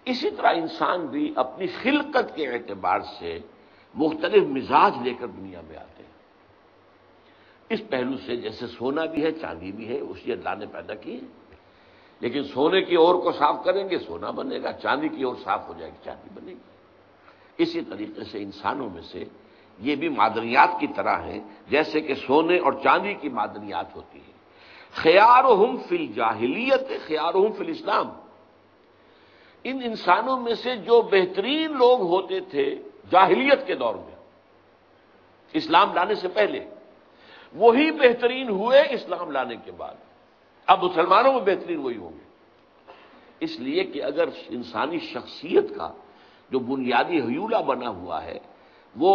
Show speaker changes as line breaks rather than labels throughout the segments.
اسی طرح انسان بھی اپنی خلقت کے اعتبار سے مختلف مزاج لے کر دنیا میں آتے ہیں۔ اس پہلو سے جیسے سونا بھی ہے، چاندی بھی ہے، اسی اللہ نے پیدا کی ہے، لیکن سونے کی اور کو صاف کریں گے سونا بنے گا، چاندی کی اور صاف ہو جائے گی چاندی بنے گی۔ اسی طریقے سے انسانوں میں سے یہ بھی معدنیات کی طرح ہیں، جیسے کہ سونے اور چاندی کی معدنیات ہوتی ہیں۔ خیارہم فی الجاہلیت خیارہم فی الاسلام، ان انسانوں میں سے جو بہترین لوگ ہوتے تھے جاہلیت کے دور میں، اسلام لانے سے پہلے، وہی بہترین ہوئے اسلام لانے کے بعد۔ اب مسلمانوں میں بہترین وہی ہوں گے، اس لیے کہ اگر انسانی شخصیت کا جو بنیادی حیولہ بنا ہوا ہے وہ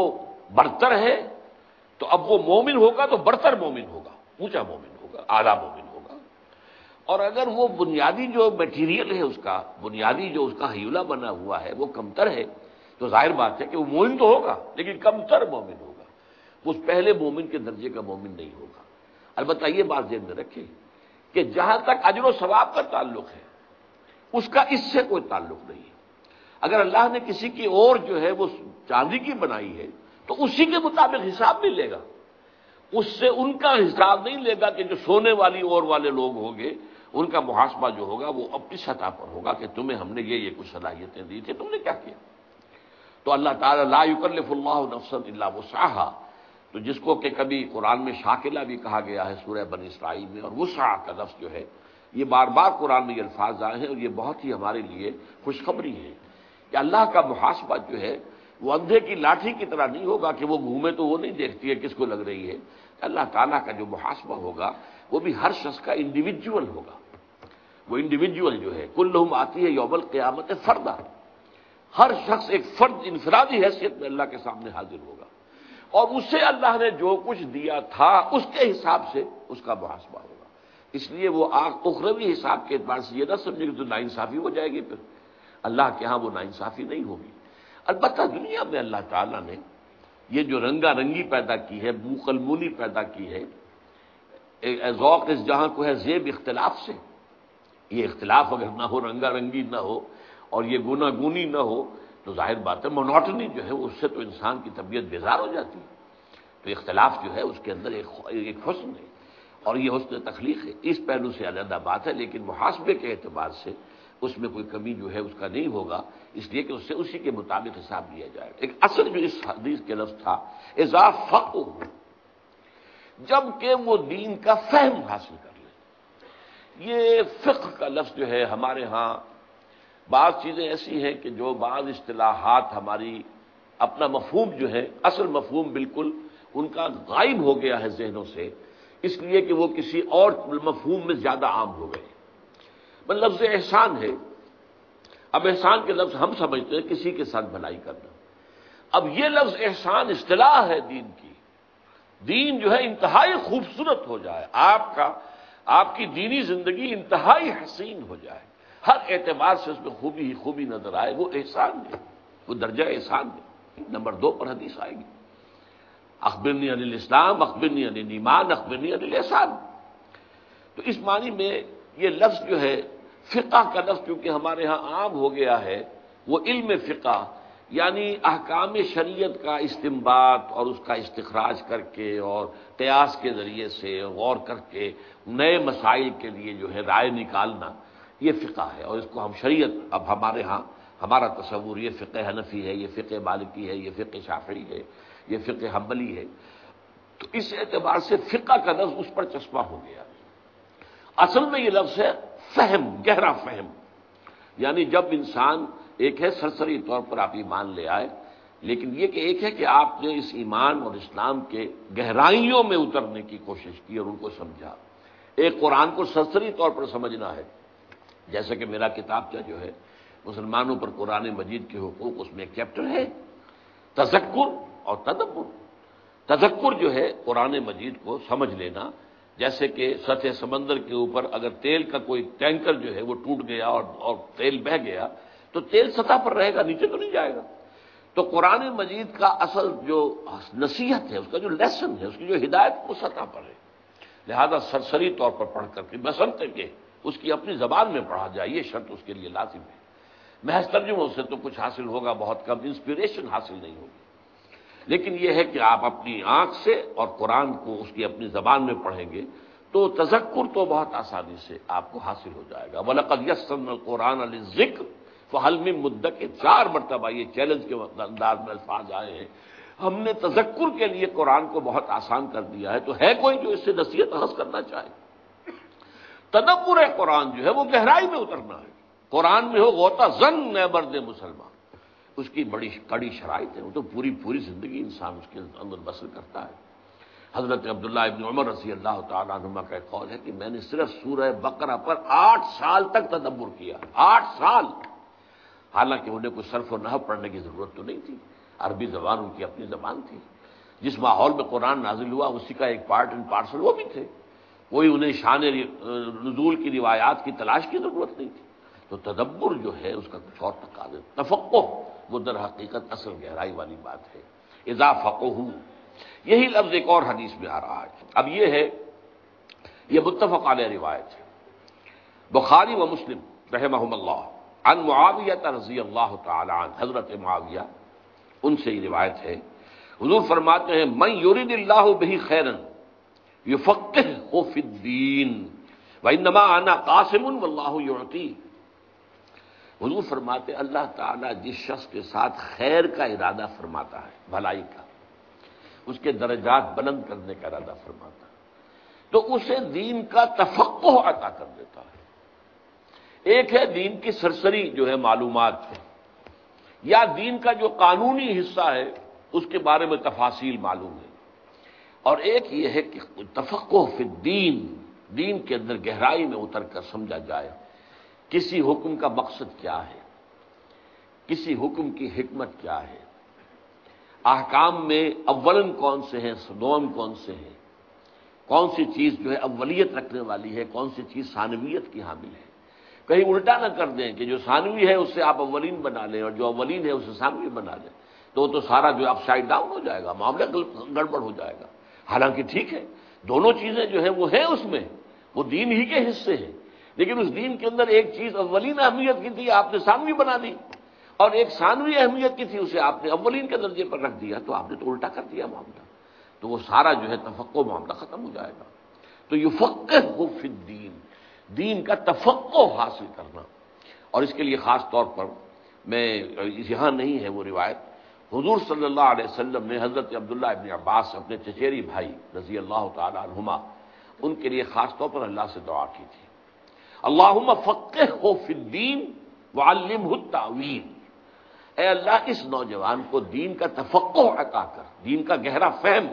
برتر ہے، تو اب وہ مومن ہوگا تو برتر مومن ہوگا، اونچا مومن ہوگا، اعلیٰ مومن ہوگا۔ اور اگر وہ بنیادی جو میٹیریل ہے، اس کا بنیادی جو اس کا حیولہ بنا ہوا ہے وہ کمتر ہے، تو ظاہر بات ہے کہ وہ مومن تو ہوگا لیکن کمتر مومن ہوگا، اس پہلے مومن کے درجے کا مومن نہیں ہوگا۔ البتہ یہ بات ذہن میں رکھیں کہ جہاں تک اجر و ثواب کا تعلق ہے اس کا اس سے کوئی تعلق نہیں ہے۔ اگر اللہ نے کسی کی اور جو ہے وہ چاندی کی بنائی ہے تو اسی کے مطابق حساب نہیں لے گا، اس سے ان کا حساب نہیں لے گا کہ جو سونے والی اور والے لوگ ہوں گے ان کا محاسبہ جو ہوگا وہ اپنی سطح پر ہوگا کہ تمہیں ہم نے یہ کچھ صلاحیتیں دی تھی، تم نے کیا کیا۔ تو اللہ تعالیٰ لا یکلف اللہ نفسا الا وسعها، تو جس کو کہ کبھی قرآن میں شاکلہ بھی کہا گیا ہے سورہ بنی اسرائیل میں، اور وسع کا لفظ جو ہے یہ بار بار قرآن میں یہ الفاظ آئے ہیں، اور یہ بہت ہی ہمارے لیے خوشخبری ہے کہ اللہ کا محاسبہ جو ہے وہ اندھے کی لاٹھی کی طرح نہیں ہوگا کہ وہ گھومے تو وہ نہیں دیکھتی ہے کس کو لگ رہی ہے۔ اللہ تعالیٰ کا جو محاسبہ ہوگا وہ بھی ہر شخص کا انڈیویجول ہوگا، وہ انڈیویجول جو ہے کلہم آتی ہے یوم القیامت فردا، ہر شخص ایک فرد انفرادی حیثیت میں اللہ کے سامنے حاضر ہوگا، اور اسے اللہ نے جو کچھ دیا تھا اس کے حساب سے اس کا محاسبہ ہوگا۔ اس لیے وہ اخروی حساب کے اعتبار سے یہ نہ سمجھے کہ تو ناانصافی ہو جائے گی، پھر اللہ کے ہاں وہ ناانصافی نہیں ہوگی۔ البتہ دنیا میں اللہ تعالیٰ نے یہ جو رنگا رنگی پیدا کی ہے، بو قلمونی پیدا کی ہے، ذوق اس جہاں کو ہے زیب اختلاف سے، یہ اختلاف اگر نہ ہو، رنگا رنگی نہ ہو اور یہ گنا گونی نہ ہو تو ظاہر بات ہے مونوٹنی جو ہے اس سے تو انسان کی طبیعت بیزار ہو جاتی ہے۔ تو اختلاف جو ہے اس کے اندر ایک حسن ہے، اور یہ حسن تخلیق ہے، اس پہلو سے علیحدہ بات ہے، لیکن محاسبے کے اعتبار سے اس میں کوئی کمی جو ہے اس کا نہیں ہوگا، اس لیے کہ اس سے اسی کے مطابق حساب لیا جائے گا۔ ایک اصل جو اس حدیث کے لفظ تھا اذا فقہوا، جب کہ وہ دین کا فہم حاصل کر لیں۔ یہ فقہ کا لفظ جو ہے ہمارے ہاں بعض چیزیں ایسی ہیں کہ جو بعض اصطلاحات ہماری اپنا مفہوم جو ہے اصل مفہوم بالکل ان کا غائب ہو گیا ہے ذہنوں سے، اس لیے کہ وہ کسی اور مفہوم میں زیادہ عام ہو گئے۔ لفظ احسان ہے، اب احسان کے لفظ ہم سمجھتے ہیں کسی کے ساتھ بھلائی کرنا، اب یہ لفظ احسان اصطلاح ہے دین کی، دین جو ہے انتہائی خوبصورت ہو جائے، آپ کی دینی زندگی انتہائی حسین ہو جائے، ہر اعتبار سے اس میں خوبی ہی خوبی نظر آئے، وہ احسان ہے، وہ درجہ احسان ہے۔ نمبر 2 پر حدیث آئے گی، اخبرنی عن الاسلام اخبرنی عن الایمان اخبرنی عن الاحسان۔ تو اس معنی میں یہ لفظ جو ہے فقہ کا لفظ کیونکہ ہمارے ہاں عام ہو گیا ہے، وہ علم فقہ یعنی احکام شریعت کا استنباط اور اس کا استخراج کر کے اور قیاس کے ذریعے سے غور کر کے نئے مسائل کے لیے جو ہے رائے نکالنا، یہ فقہ ہے، اور اس کو ہم شریعت، اب ہمارے ہاں ہمارا تصور یہ فقہ حنفی ہے، یہ فقہ مالکی ہے، یہ فقہ شافعی ہے، یہ فقہ حنبلی ہے، تو اس اعتبار سے فقہ کا لفظ اس پر چسپاں ہو گیا۔ اصل میں یہ لفظ ہے فہم، گہرا فہم، یعنی جب انسان ایک ہے سرسری طور پر آپ ایمان لے آئے، لیکن یہ کہ ایک ہے کہ آپ نے اس ایمان اور اسلام کے گہرائیوں میں اترنے کی کوشش کی اور ان کو سمجھا۔ ایک قرآن کو سرسری طور پر سمجھنا ہے، جیسے کہ میرا کتابچہ جو ہے مسلمانوں پر قرآن مجید کے حقوق، اس میں ایک چیپٹر ہے تذکر اور تدبر۔ تذکر جو ہے قرآن مجید کو سمجھ لینا، جیسے کہ سطح سمندر کے اوپر اگر تیل کا کوئی ٹینکر جو ہے وہ ٹوٹ گیا اور تیل بہہ گیا تو تیل سطح پر رہے گا، نیچے تو نہیں جائے گا۔ تو قرآن مجید کا اصل جو نصیحت ہے، اس کا جو لیسن ہے، اس کی جو ہدایت وہ سطح پر ہے، لہذا سرسری طور پر پڑھ کر کے بسنت کہ اس کی اپنی زبان میں پڑھا جائے، یہ شرط اس کے لیے لازم ہے۔ محض ترجموں سے تو کچھ حاصل ہوگا بہت کم، انسپریشن حاصل نہیں ہوگی، لیکن یہ ہے کہ آپ اپنی آنکھ سے اور قرآن کو اس کی اپنی زبان میں پڑھیں گے تو تذکر تو بہت آسانی سے آپ کو حاصل ہو جائے گا۔ وَلَقَدْ يَسَّرْنَا الْقُرْآنَ لِلذِّكْرِ فَهَلْ مِن مُدَّكِرٍ، 4 مرتبہ یہ چیلنج کے انداز میں الفاظ آئے ہیں، ہم نے تذکر کے لیے قرآن کو بہت آسان کر دیا ہے، تو ہے کوئی جو اس سے نصیحت اخذ کرنا چاہے؟ تدبر قرآن جو ہے وہ گہرائی میں اترنا ہے، قرآن میں ہو غوطہ زن ہے مرد مسلمان، اس کی بڑی کڑی شرائط ہے، وہ تو پوری زندگی انسان اس کے اندر بسر کرتا ہے۔ حضرت عبداللہ ابن عمر رضی اللہ تعالیٰ عنہما کا ایک قول ہے کہ میں نے صرف سورہ بقرہ پر 8 سال تک تدبر کیا، 8 سال، حالانکہ انہیں کوئی صرف و نحو پڑھنے کی ضرورت تو نہیں تھی، عربی زبان ان کی اپنی زبان تھی، جس ماحول میں قرآن نازل ہوا اسی کا ایک پارٹ اینڈ پارسل وہ بھی تھے، کوئی انہیں شان نزول کی روایات کی تلاش کی ضرورت نہیں تھی۔ تو تدبر جو ہے اس کا کچھ اور تقاضا، تفقہ وہ در حقیقت اصل گہرائی والی بات ہے۔ اذا فقہوا، یہی لفظ ایک اور حدیث میں آ رہا ہے۔ اب یہ ہے، یہ متفق علیہ روایت ہے، بخاری و مسلم رحمہم اللہ، عن معاویہ رضی اللہ تعالی عنہ، حضرت معاویہ ان سے یہ روایت ہے، حضور فرماتے ہیں من یرید اللہ بہ خیرا یفقہہ فی الدین وانما انا قاسم واللہ یعطی۔ حضور فرماتے اللہ تعالیٰ جس شخص کے ساتھ خیر کا ارادہ فرماتا ہے، بھلائی کا، اس کے درجات بلند کرنے کا ارادہ فرماتا ہے، تو اسے دین کا تفقہ عطا کر دیتا ہے۔ ایک ہے دین کی سرسری جو ہے معلومات ہے، یا دین کا جو قانونی حصہ ہے اس کے بارے میں تفاصیل معلوم ہے، اور ایک یہ ہے کہ تفقہ فی الدین، دین کے اندر گہرائی میں اتر کر سمجھا جائے کسی حکم کا مقصد کیا ہے، کسی حکم کی حکمت کیا ہے، احکام میں اولن کون سے ہیں، دوم کون سے ہیں، کون سی چیز جو ہے اولیت رکھنے والی ہے، کون سی چیز ثانویت کی حامل ہے۔ کہیں الٹا نہ کر دیں کہ جو ثانوی ہے اس سے آپ اولین بنا لیں اور جو اولین ہے اسے ثانوی بنا لیں، تو سارا جو اپ سائڈ ڈاؤن ہو جائے گا، معاملہ گڑبڑ ہو جائے گا۔ حالانکہ ٹھیک ہے، دونوں چیزیں جو ہیں وہ ہیں اس میں، وہ دین ہی کے حصے ہیں، لیکن اس دین کے اندر ایک چیز اولین اہمیت کی تھی آپ نے ثانوی بنا دی، اور ایک ثانوی اہمیت کی تھی اسے آپ نے اولین کے درجے پر رکھ دیا، تو آپ نے تو الٹا کر دیا معاملہ، تو وہ سارا جو ہے تفقہ معاملہ ختم ہو جائے گا۔ تو یفقہہ فی الدین، دین کا تفقہ حاصل کرنا، اور اس کے لیے خاص طور پر میں یہاں نہیں ہے وہ روایت، حضور صلی اللہ علیہ وسلم نے حضرت عبداللہ ابن عباس اپنے چچیری بھائی رضی اللہ تعالی عنہما، ان کے لیے خاص طور پر اللہ سے دعا کی تھی، اللہم فقہہ فی الدین وعلمہ التاویل، اے اللہ اس نوجوان کو دین کا تفقہ عطا کر، دین کا گہرا فہم،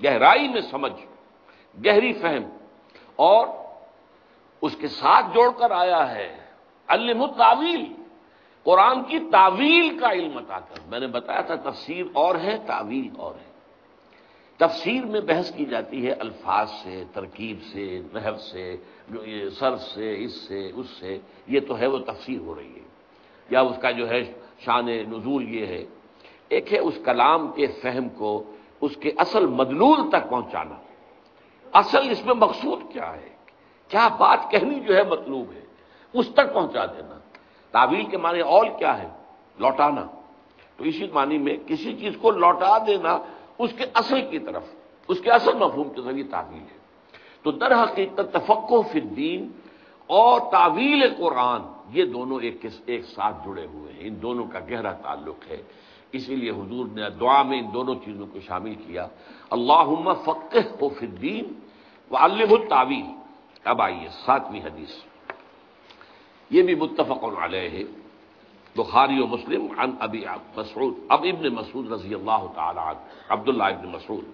گہرائی میں سمجھ، گہری فہم، اور اس کے ساتھ جوڑ کر آیا ہے علمہ التاویل، قرآن کی تعویل کا علم عطا کر۔ میں نے بتایا تھا تفسیر اور ہے، تعویل اور ہے۔ تفسیر میں بحث کی جاتی ہے الفاظ سے، ترکیب سے، نحو سے، صرف سے، اس سے، اس سے، یہ تو ہے وہ تفسیر ہو رہی ہے، یا اس کا جو ہے شان نزول یہ ہے۔ ایک ہے اس کلام کے فہم کو اس کے اصل مدلول تک پہنچانا، اصل اس میں مقصود کیا ہے، کیا بات کہنی جو ہے مطلوب ہے، اس تک پہنچا دینا۔ تعویل کے معنی اول کیا ہے؟ لوٹانا، تو اسی معنی میں کسی چیز کو لوٹا دینا اس کے اصل کی طرف، اس کے اصل مفہوم کے ذریعے تعویل ہے۔ تو در حقیقت تفقہ فی الدین اور تعویل قرآن یہ دونوں ایک ساتھ جڑے ہوئے ہیں، ان دونوں کا گہرا تعلق ہے، اسی لیے حضور نے دعا میں ان دونوں چیزوں کو شامل کیا، اللہم فقہہ فی الدین وعلمہ التاویل۔ اب آئیے 7ویں حدیث، یہ بھی متفق علیہ ہے، بخاری و مسلم، عن ابی مسعود، اب ابن مسعود رضی اللہ تعالی عنہ، عبداللہ ابن مسعود،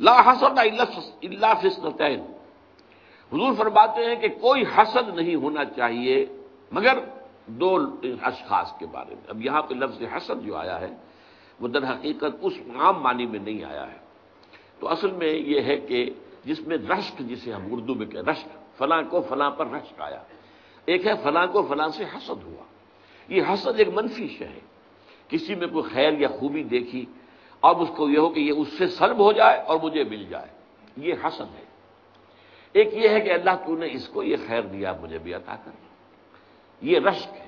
لا حسد الا فی اثنتین، حضور فرماتے ہیں کہ کوئی حسد نہیں ہونا چاہیے مگر 2 اشخاص کے بارے میں۔ اب یہاں پہ لفظ حسد جو آیا ہے وہ در حقیقت اس عام معنی میں نہیں آیا ہے، تو اصل میں یہ ہے کہ جس میں رشک، جسے ہم اردو میں کہتے ہیں رشک، فلاں کو فلاں پر رشک آیا، ایک ہے فلاں کو فلاں سے حسد ہوا۔ یہ حسد ایک منفی شے ہے، کسی میں کوئی خیر یا خوبی دیکھی اب اس کو یہ ہو کہ یہ اس سے سلب ہو جائے اور مجھے مل جائے، یہ حسد ہے۔ ایک یہ ہے کہ اللہ تو نے اس کو یہ خیر دیا، مجھے بھی عطا کر، یہ رشک ہے۔